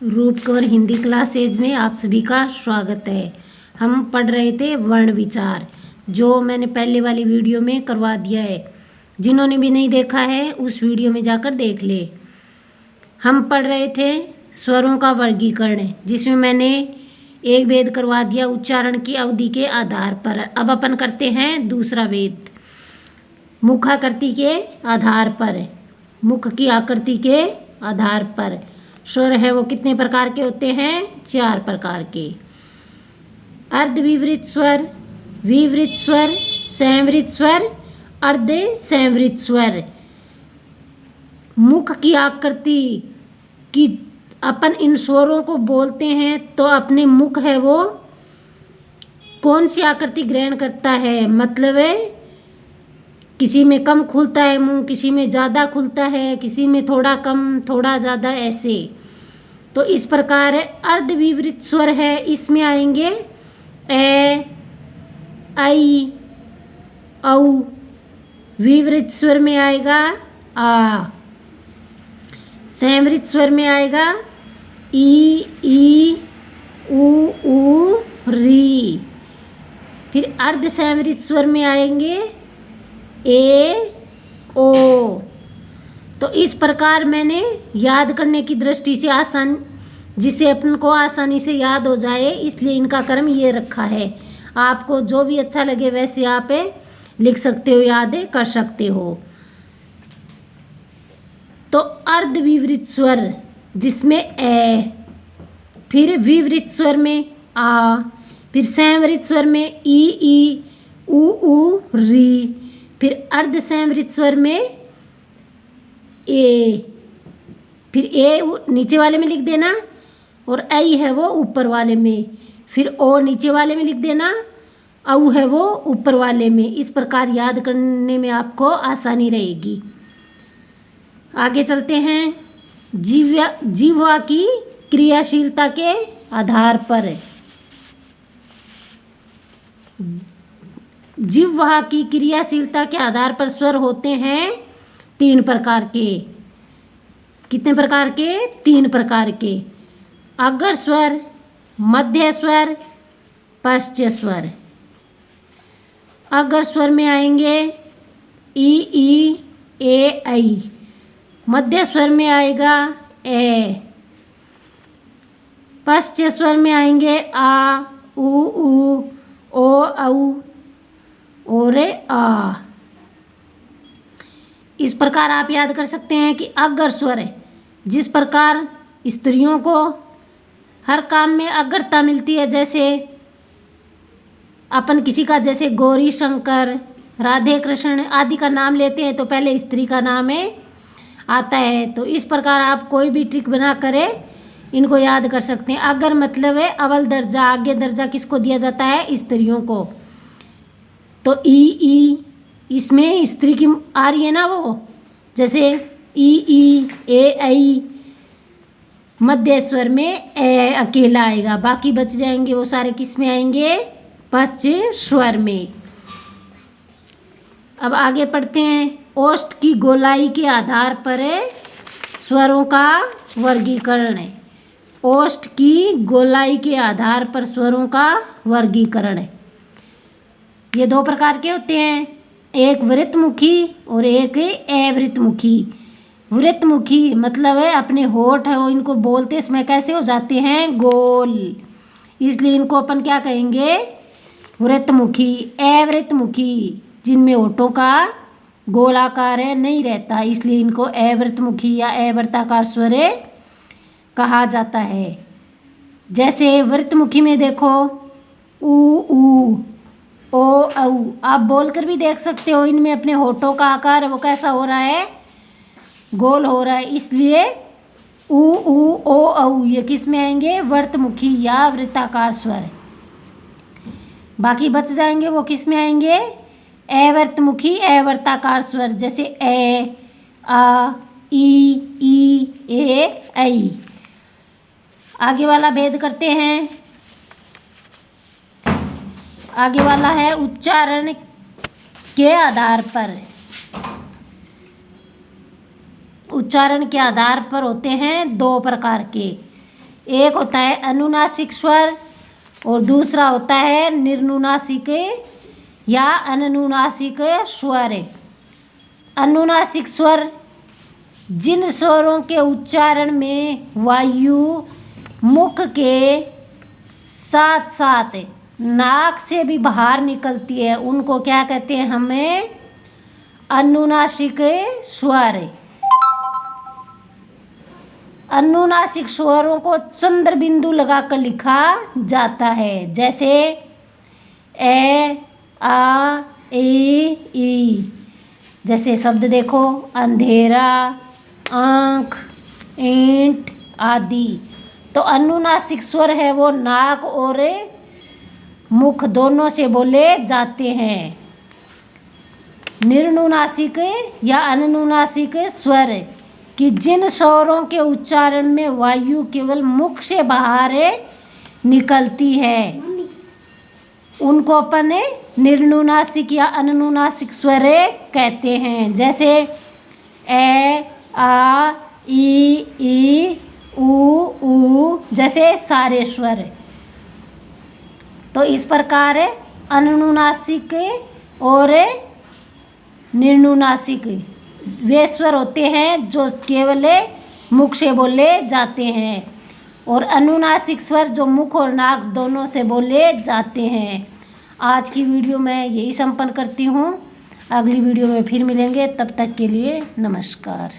रूपकवर Hindi classes में आप सभी का स्वागत है। हम पढ़ रहे थे वर्ण विचार, जो मैंने पहले वाली वीडियो में करवा दिया है। जिन्होंने भी नहीं देखा है उस वीडियो में जाकर देख ले। हम पढ़ रहे थे स्वरों का वर्गीकरण, जिसमें मैंने एक भेद करवा दिया उच्चारण की अवधि के आधार पर। अब अपन करते हैं दूसरा भेद मुखाकृति के आधार पर। मुख की आकृति के आधार पर स्वर है वो कितने प्रकार के होते हैं? 4 प्रकार के। अर्धविवृत स्वर, विवृत स्वर, संवृत स्वर, अर्ध संवृत स्वर। मुख की आकृति की अपन इन स्वरों को बोलते हैं तो अपने मुख है वो कौन सी आकृति ग्रहण करता है, मतलब है किसी में कम खुलता है मुंह, किसी में ज़्यादा खुलता है, किसी में थोड़ा कम थोड़ा ज़्यादा, ऐसे। तो इस प्रकार है। अर्धविवृत स्वर है, इसमें आएंगे ए, आई, औ। विवृत स्वर में आएगा आ। संवृत स्वर में आएगा ई, ऊ, री। फिर अर्ध संवृत स्वर में आएंगे ए, ओ। तो इस प्रकार मैंने याद करने की दृष्टि से आसान, जिससे अपन को आसानी से याद हो जाए, इसलिए इनका क्रम ये रखा है। आपको जो भी अच्छा लगे वैसे आप लिख सकते हो, याद कर सकते हो। तो अर्धविवृत स्वर जिसमें ए, फिर विवृत स्वर में आ, फिर संवृत स्वर में ई, ऊ, री। फिर अर्ध संवृत स्वर में ए, फिर ए नीचे वाले में लिख देना और आई है वो ऊपर वाले में। फिर ओ नीचे वाले में लिख देना, औ है वो ऊपर वाले में। इस प्रकार याद करने में आपको आसानी रहेगी। आगे चलते हैं। जिह्वा की क्रियाशीलता के आधार पर। जिह्वा की क्रियाशीलता के आधार पर स्वर होते हैं 3 प्रकार के। कितने प्रकार के? 3 प्रकार के। अग्र स्वर, मध्य स्वर, पश्च स्वर। अग्र स्वर में आएंगे ई, ए, ऐ। मध्य स्वर में आएगा ए। पश्च स्वर में आएंगे आ, ऊ, ओ, औ और आ। इस प्रकार आप याद कर सकते हैं कि अग्र स्वर है, जिस प्रकार स्त्रियों को हर काम में अग्रता मिलती है, जैसे अपन किसी का जैसे गौरी शंकर, राधे कृष्ण आदि का नाम लेते हैं तो पहले स्त्री का नाम आता है। तो इस प्रकार आप कोई भी ट्रिक बना करें इनको याद कर सकते हैं। अगर मतलब है अव्वल दर्जा, आगे दर्जा किसको दिया जाता है? स्त्रियों को। तो ई, इसमें स्त्री की आ रही है ना वो, जैसे ई, ए, ऐ। मध्य स्वर में ए अकेला आएगा, बाकी बच जाएंगे वो सारे किस में आएंगे? पश्च स्वर में। अब आगे पढ़ते हैं। ओष्ठ की गोलाई के आधार पर स्वरों का वर्गीकरण है। ओष्ठ की गोलाई के आधार पर स्वरों का वर्गीकरण है। ये 2 प्रकार के होते हैं, एक वृत्तमुखी और एक अवृत्तमुखी। वृत्तमुखी मतलब है अपने होठ है वो, इनको बोलते समय कैसे हो जाते हैं? गोल, इसलिए इनको अपन क्या कहेंगे? वृत्तमुखी। अवृत्तमुखी जिनमें होठों का गोलाकार नहीं रहता, इसलिए इनको अवृत्तमुखी या अवृत्ताकार स्वर कहा जाता है। जैसे वृत्तमुखी में देखो ऊ, ओ, औ। आप बोलकर भी देख सकते हो, इनमें अपने होठों का आकार वो कैसा हो रहा है? गोल हो रहा है, इसलिए ऊ, ओ, औ ये किस में आएंगे? वृत्तमुखी या वृत्ताकार स्वर। बाकी बच जाएंगे वो किस में आएंगे? अवृत्तमुखी अवृत्ताकार स्वर, जैसे ए, आ, ई, ए, ऐ। आगे वाला भेद करते हैं। आगे वाला है उच्चारण के आधार पर। उच्चारण के आधार पर होते हैं 2 प्रकार के। एक होता है अनुनासिक स्वर और दूसरा होता है निर्नुनासिक या अनुनासिक स्वर। अनुनासिक स्वर जिन स्वरों के उच्चारण में वायु मुख के साथ साथ नाक से भी बाहर निकलती है उनको क्या कहते हैं हमें अनुनासिक स्वर। अनुनासिक स्वरों को चंद्र बिंदु लगाकर लिखा जाता है, जैसे ए आ ई। जैसे शब्द देखो अंधेरा, आँख, ईंट आदि। तो अनुनासिक स्वर है वो नाक और मुख दोनों से बोले जाते हैं। निर्नुनासिक या अनुनासिक स्वर कि जिन स्वरों के उच्चारण में वायु केवल मुख से बाहर निकलती है उनको अपन निर्नुनासिक या अनुनासिक स्वर कहते हैं। जैसे ए आ ई ऊ जैसे सारे स्वर। तो इस प्रकार अनुनासिक और निर्नुनासिक वे स्वर होते हैं जो केवल मुख से बोले जाते हैं और अनुनासिक स्वर जो मुख और नाक दोनों से बोले जाते हैं। आज की वीडियो मैं यही संपन्न करती हूँ। अगली वीडियो में फिर मिलेंगे, तब तक के लिए नमस्कार।